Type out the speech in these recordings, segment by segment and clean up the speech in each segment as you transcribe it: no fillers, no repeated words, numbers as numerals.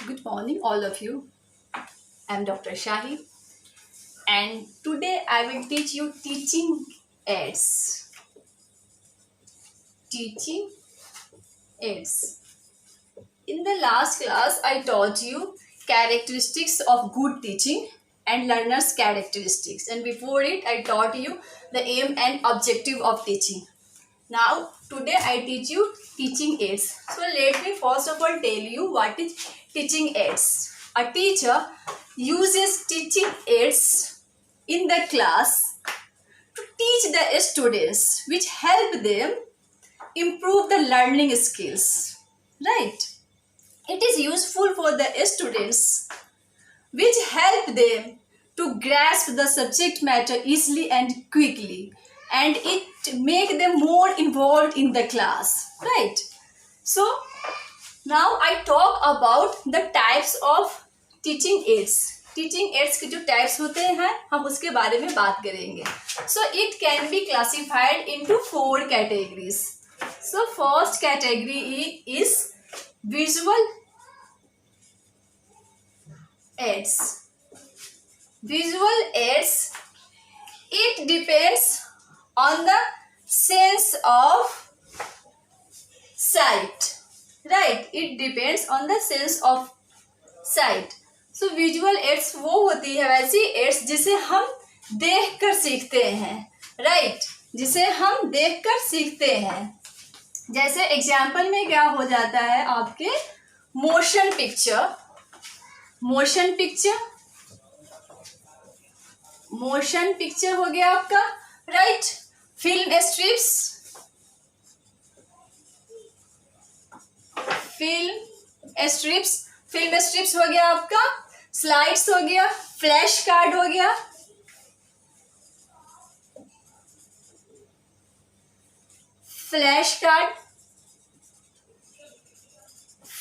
Good morning, all of you. I'm Dr. Shahi, and today I will teach you teaching aids. Teaching aids. In the last class, I taught you characteristics of good teaching and learners' characteristics. And before it, I taught you the aim and objective of teaching. Now, today I teach you teaching aids. So, let me first of all tell you what is teaching aids. A teacher uses teaching aids in the class to teach the students, which help them improve the learning skills. Right? It is useful for the students, which help them to grasp the subject matter easily and quickly, and it make them more involved in the class, right? So now I talk about the types of teaching aids. Teaching aids के जो types होते हैं हम उसके बारे में बात करेंगे. So it can be classified into 4 categories. So first category is visual aids. Visual aids, it depends on the sense of sight, right? It depends on the sense of sight. So visual aids वो होती है वैसी aids जिसे हम देख कर सीखते हैं, right? जिसे हम देख कर सीखते हैं. जैसे एग्जाम्पल में क्या हो जाता है आपके मोशन पिक्चर हो गया आपका, राइट? फिल्म स्ट्रिप्स हो गया आपका, स्लाइड्स हो गया, फ्लैश कार्ड हो गया,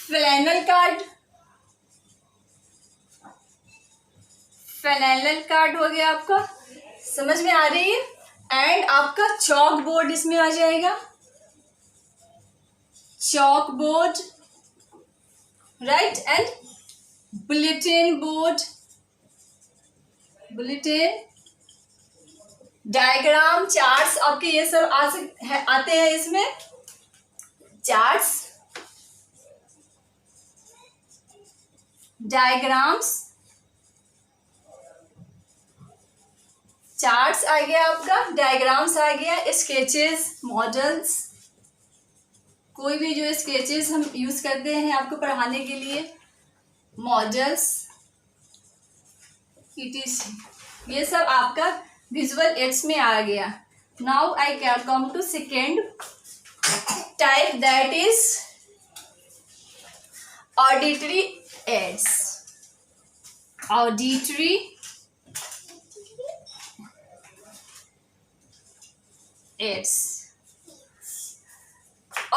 फ्लैनल कार्ड हो गया आपका. समझ में आ रही है? एंड आपका चॉक बोर्ड इसमें आ जाएगा, chalk board, right? And bulletin board, diagram, charts आपके ये सब आते हैं इसमें. चार्ट्स, डायग्राम्स, चार्ट्स आ गया आपका, डायग्राम्स आ गया, स्केचेस, मॉडल्स, कोई भी जो स्केचेस हम यूज करते हैं आपको पढ़ाने के लिए, मॉडल्स, ये सब आपका विजुअल एड्स में आ गया. Now I can come to second type, that is auditory aids.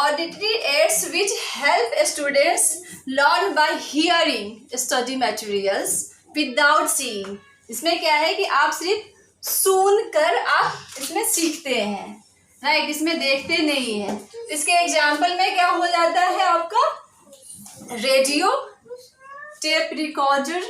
Auditory aids which help students learn by hearing study materials without seeing. इसमें क्या है कि आप सिर्फ सुन कर आप इसमें सीखते हैं, राइट? इसमें देखते नहीं हैं. इसके एग्जाम्पल में क्या हो जाता है आपका रेडियो, टेप रिकॉर्डर,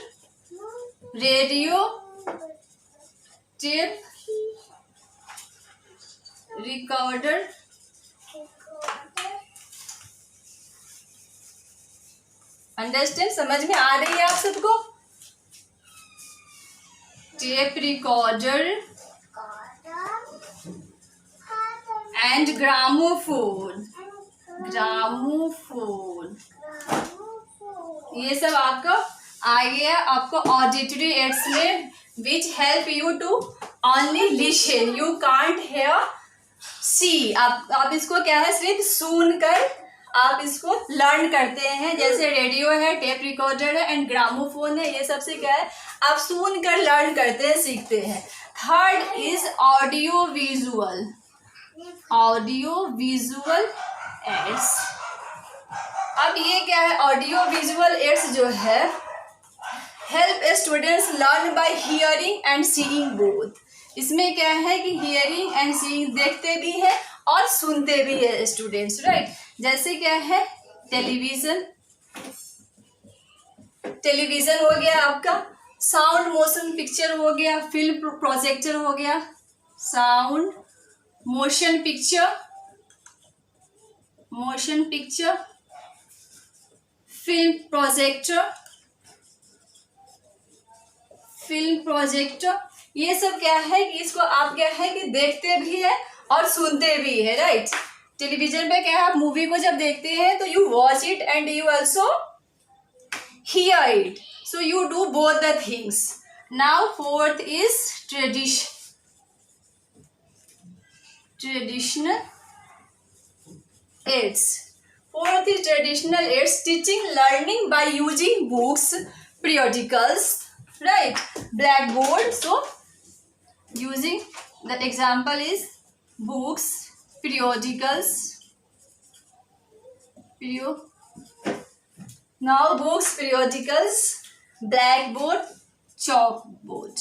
अंडरस्टैंड? समझ में आ रही है आप सबको? टेप रिकॉर्डर एंड ग्रामोफोन, ये सब आपका आ गया आपको ऑडिटरी एड्स में, which help you to only listen, you can't hear see. आप इसको क्या है सिर्फ सुन कर आप इसको लर्न करते हैं. जैसे रेडियो है, टेप रिकॉर्डर है एंड ग्रामोफोन है, ये सबसे क्या है आप सुन कर लर्न करते हैं, सीखते हैं. Third is audio visual ads. अब ये क्या है ऑडियो विजुअल एड्स जो है help students learn by hearing and seeing both. इसमें क्या है कि हियरिंग एंड सीइंग देखते भी है और सुनते भी है स्टूडेंट्स, राइट? जैसे क्या है टेलीविजन, टेलीविज़न हो गया आपका, साउंड मोशन पिक्चर हो गया, फिल्म प्रोजेक्टर हो गया, sound motion picture, film projector, ये सब क्या है कि इसको आप क्या है कि देखते भी है और सुनते भी है, राइट। टेलीविजन पे क्या है, आप मूवी को जब देखते हैं तो you watch it and you also here it, so you do both the things. Now fourth is traditional aids. Fourth is traditional aids, teaching learning by using books, periodicals, right, blackboard. So using the example is books, periodicals, now books, periodicals, blackboard, chalkboard,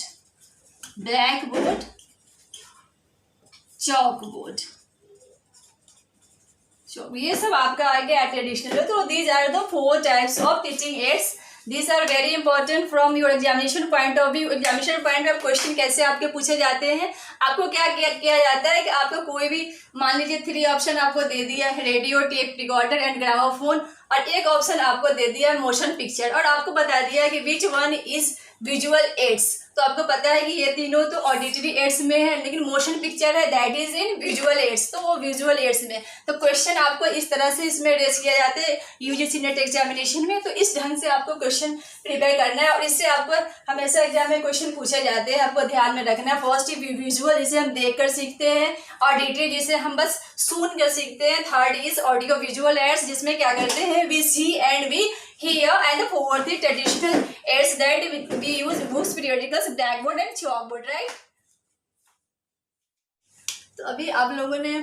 ये सब आपका आ गया traditional. तो these are the 4 types of teaching aids, these are very important from your examination point of view. Examination point of question कैसे आपके पूछे जाते हैं, आपको क्या किया जाता है कि आपको कोई भी मान लीजिए 3 ऑप्शन आपको दे दिया है, radio, tape recorder and gramophone, और एक ऑप्शन आपको दे दिया है मोशन पिक्चर, और आपको बता दिया है कि which one is visual aids. तो आपको पता है कि ये तीनों तो ऑडिटरी एड्स में है, लेकिन मोशन पिक्चर है that is in visual aids, तो वो विजुअल एड्स में। तो क्वेश्चन आपको इस तरह से इसमें रेस किया जाता है यूजीसी नेट एग्जामिनेशन में। तो इस ढंग से आपको क्वेश्चन प्रिपेयर करना है, और इससे आपको हमेशा एग्जाम में क्वेश्चन पूछे जाते हैं, आपको ध्यान में रखना है। फर्स्ट विजुअल, जिसे हम देख कर सीखते हैं, ऑडिटरी जिसे हम बस सुन कर सीखते हैं, third is audio visual aids जिसमें क्या करते हैं we see and we hear, and the fourth is traditional aids that we use books, periodicals, blackboard and chalkboard, right. तो अभी आप लोगों ने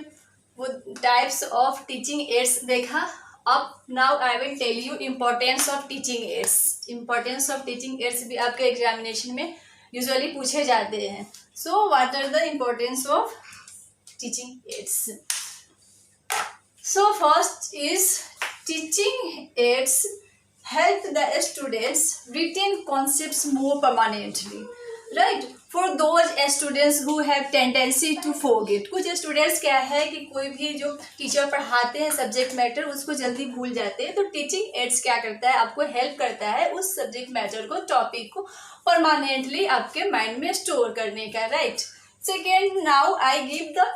वो टाइप्स ऑफ टीचिंग एड्स देखा। अब now I will tell you importance of teaching aids. Importance of teaching aids भी आपके एग्जामिनेशन में यूजुअली पूछे जाते हैं। So what are the importance of teaching aids? So first is teaching aids help the students retain concepts more permanently, right, for those students who have tendency to forget। कुछ students क्या है कि कोई भी जो टीचर पढ़ाते हैं subject matter उसको जल्दी भूल जाते हैं, तो टीचिंग एड्स क्या करता है, आपको हेल्प करता है उस सब्जेक्ट मैटर को, टॉपिक को परमानेंटली आपके माइंड में स्टोर करने का, right. Second, now I give the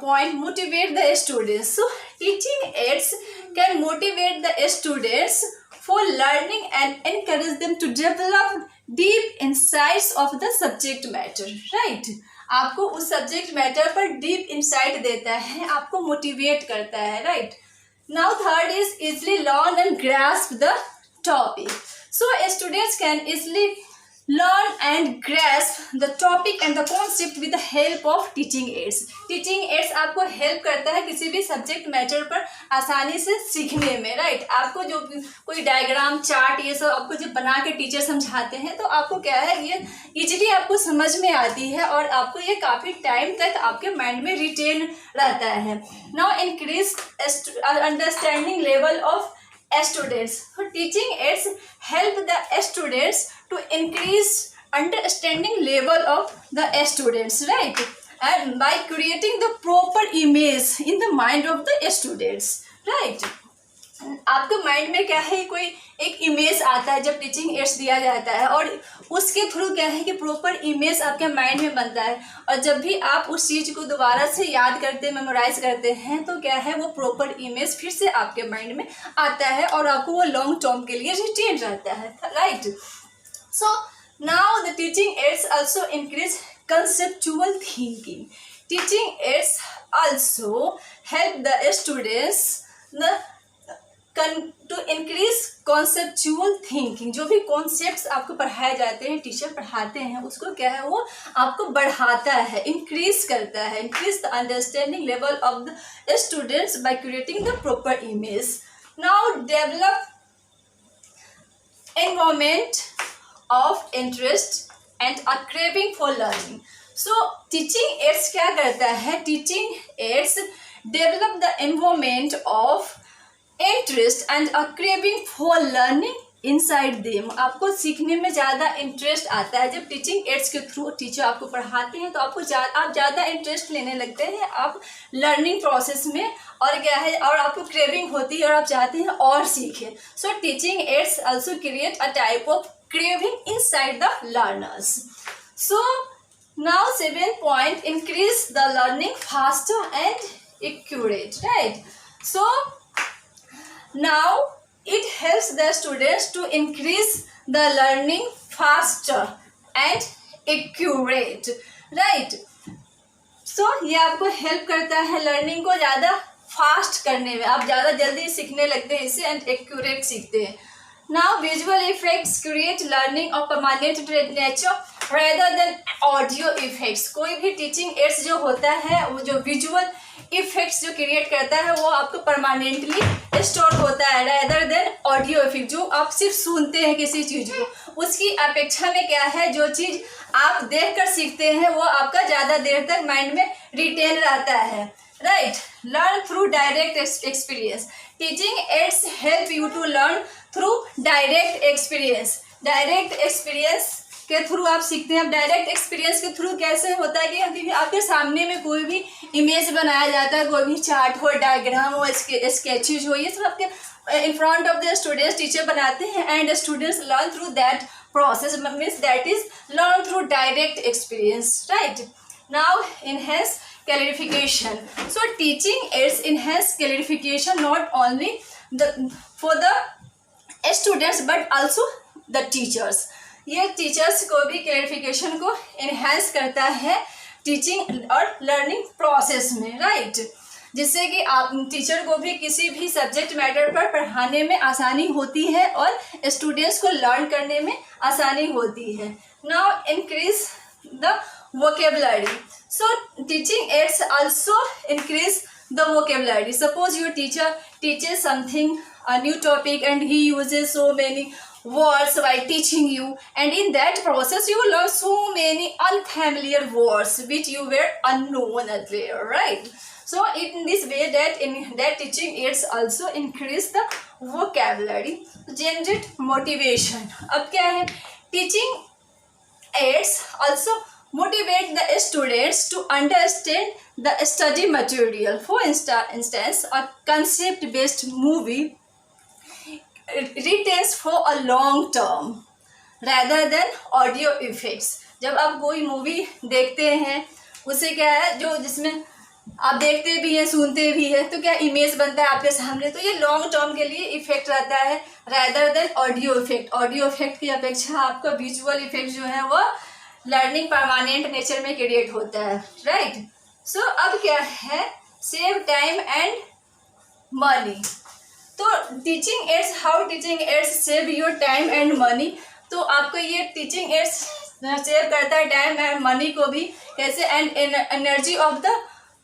point motivate the students। so teaching aids can motivate the students for learning and encourage them to develop deep insights of the subject matter, right। आपको उस subject matter पर deep insight देता है, आपको motivate करता है, right. Now third is easily learn and grasp the topic। so students can easily learn and grasp the topic and the concept with the help of teaching aids। teaching aids आपको help करता है किसी भी subject matter पर आसानी से सीखने में, राइट। आपको जो कोई डायग्राम, चार्ट, ये सब आपको जब बना के टीचर समझाते हैं तो आपको क्या है ये इजीली आपको समझ में आती है, और आपको ये काफ़ी टाइम तक आपके माइंड में रिटेन रहता है। Now increase understanding level of students। so teaching aids help the students to increase understanding level of the students, right, and by creating the proper image in the mind of the students, right। आपके mind में क्या है कोई एक image आता है जब teaching ads दिया जाता है, और उसके थ्रू क्या है कि प्रॉपर इमेज आपके माइंड में बनता है, और जब भी आप उस चीज़ को दोबारा से याद करते, मेमोराइज करते हैं, तो क्या है वो प्रॉपर इमेज फिर से आपके माइंड में आता है, और आपको वो लॉन्ग टर्म के लिए रिटेन रहता है, right. So now the teaching ads also increase conceptual thinking। teaching aids also help the students to increase conceptual thinking। जो भी कॉन्सेप्ट्स आपको पढ़ाए जाते हैं, टीचर पढ़ाते हैं, उसको क्या है वो आपको बढ़ाता है, इंक्रीज करता है, increase the understanding level of the students by creating the proper image. Now develop environment of interest and a craving for learning। so teaching aids क्या करता है, teaching aids develop the environment of interest and a craving for learning inside them, आपको सीखने में ज़्यादा interest आता है। जब टीचिंग एड्स के थ्रू टीचर आपको पढ़ाते हैं तो आपको आप ज़्यादा इंटरेस्ट लेने लगते हैं आप लर्निंग प्रोसेस में, और क्या है, और आपको क्रेविंग होती है और आप चाहते हैं और सीखें। So teaching ads also create a type of craving inside the learners. So now 7th point, increase the learning faster and accurate, right? So now it helps the students to increase the learning faster and accurate, right? So ये आपको help करता है learning को ज़्यादा fast करने में, आप ज़्यादा जल्दी सीखने लगते हैं इससे, एंड एक्यूरेट सीखते हैं। Now visual effects create learning of permanent nature rather than audio effects. कोई भी टीचिंग एड्स जो होता है वो जो विजुअल इफेक्ट्स जो क्रिएट करता है वो आपको परमानेंटली स्टोर होता है रेदर देन ऑडियो इफेक्ट, जो आप सिर्फ सुनते हैं किसी चीज़ को, उसकी अपेक्षा में क्या है, जो चीज़ आप देख कर सीखते हैं वो आपका ज़्यादा देर तक माइंड में रिटेन रहता है, right? Learn through direct experience, teaching aids help you to learn through direct experience. Direct experience के थ्रू आप सीखते हैं। अब डायरेक्ट एक्सपीरियंस के थ्रू कैसे होता है कि आपके सामने में कोई भी इमेज बनाया जाता है, कोई भी चार्ट हो, डायग्राम हो, स्केचेज हो, ये सब आपके in front of the students teacher बनाते हैं, and students learn through that process, means that is learn through direct experience, right? Now enhance clarification. So teaching aids enhance clarification not only for the students but also the teachers. ये teachers को भी clarification को enhance करता है teaching और learning process में, right? जिससे कि आप टीचर को भी किसी भी सब्जेक्ट मैटर पर पढ़ाने में आसानी होती है और स्टूडेंट्स को लर्न करने में आसानी होती है। Now increase the vocabulary. So teaching ads also increase the vocabulary. Suppose your teacher teaches something a new topic and he uses so many words while teaching you, and in that process you learn so many unfamiliar words which you were unknown earlier, right? So in this way that teaching aids also increase the vocabulary, generate motivation. अब क्या है, teaching aids also motivate the students to understand the study material. For instance, a concept based movie retains for a long term rather than audio effects. जब आप कोई movie देखते हैं उससे क्या है, जो जिसमें आप देखते भी हैं सुनते भी हैं तो क्या इमेज बनता है आपके सामने, तो ये लॉन्ग टर्म के लिए इफेक्ट रहता है rather than audio effect. Audio effect की अपेक्षा आपका विजुअल इफेक्ट जो है वो लर्निंग परमानेंट नेचर में क्रिएट होता है, राइट? सो अब क्या है, सेव टाइम एंड मनी। तो teaching ads, how teaching ads save your time and money. तो आपको ये टीचिंग एड्स सेव करता है टाइम एंड मनी को भी, कैसे, and energy of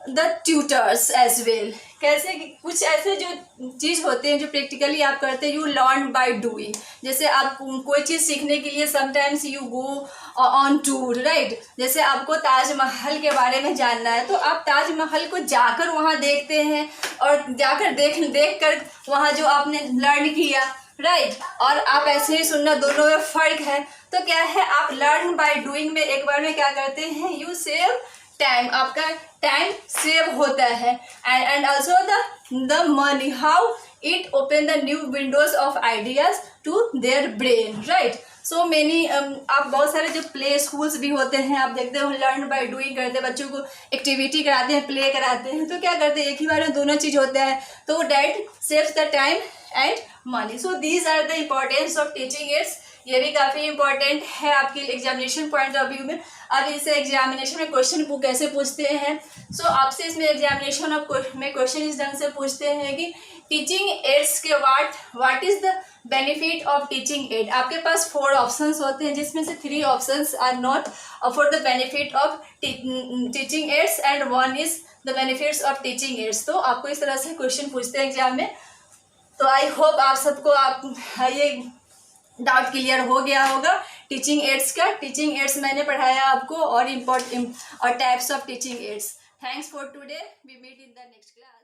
the tutors as well. कैसे कि कुछ ऐसे जो चीज़ होते हैं जो प्रैक्टिकली आप करते हैं, यू लर्न बाय डूइंग। जैसे आप कोई चीज़ सीखने के लिए sometimes you go on tour, right? जैसे आपको ताजमहल के बारे में जानना है तो आप ताजमहल को जाकर वहाँ देखते हैं और जाकर देख कर वहाँ जो आपने लर्न किया, राइट? और आप ऐसे ही सुनना, दोनों में फ़र्क है। तो क्या है, आप लर्न बाय डूइंग में एक बार में क्या करते हैं, यू सेव टाइम, आपका टाइम सेव होता है, and also the money, how it open the new windows of ideas to their brain, right? So many आप बहुत सारे जो प्ले स्कूल्स भी होते हैं आप देखते हो, लर्न बाय डूइंग करते हैं, बच्चों को एक्टिविटी कराते हैं, प्ले कराते हैं, तो क्या करते हैं, एक ही बार में दोनों चीज़ होता है, तो that saves the time and money. So these are the importance of teaching aids. ये भी काफ़ी इंपॉर्टेंट है आपके एग्जामिनेशन पॉइंट ऑफ व्यू में। अब इसे एग्जामिनेशन में क्वेश्चन कैसे पूछते हैं, सो आपसे इसमें एग्जामिनेशन में क्वेश्चन इस ढंग से पूछते हैं कि टीचिंग एड्स के what is the benefit of teaching aid. आपके पास 4 ऑप्शंस होते हैं जिसमें से 3 options are not for the benefit of teaching aids and 1 is the benefits of teaching aids. तो आपको इस तरह से क्वेश्चन पूछते हैं एग्जाम में। तो आई होप आप सबको ये डाउट क्लियर हो गया होगा टीचिंग एड्स का। टीचिंग एड्स मैंने पढ़ाया आपको और types of teaching aids. Thanks for today, we meet in the next class.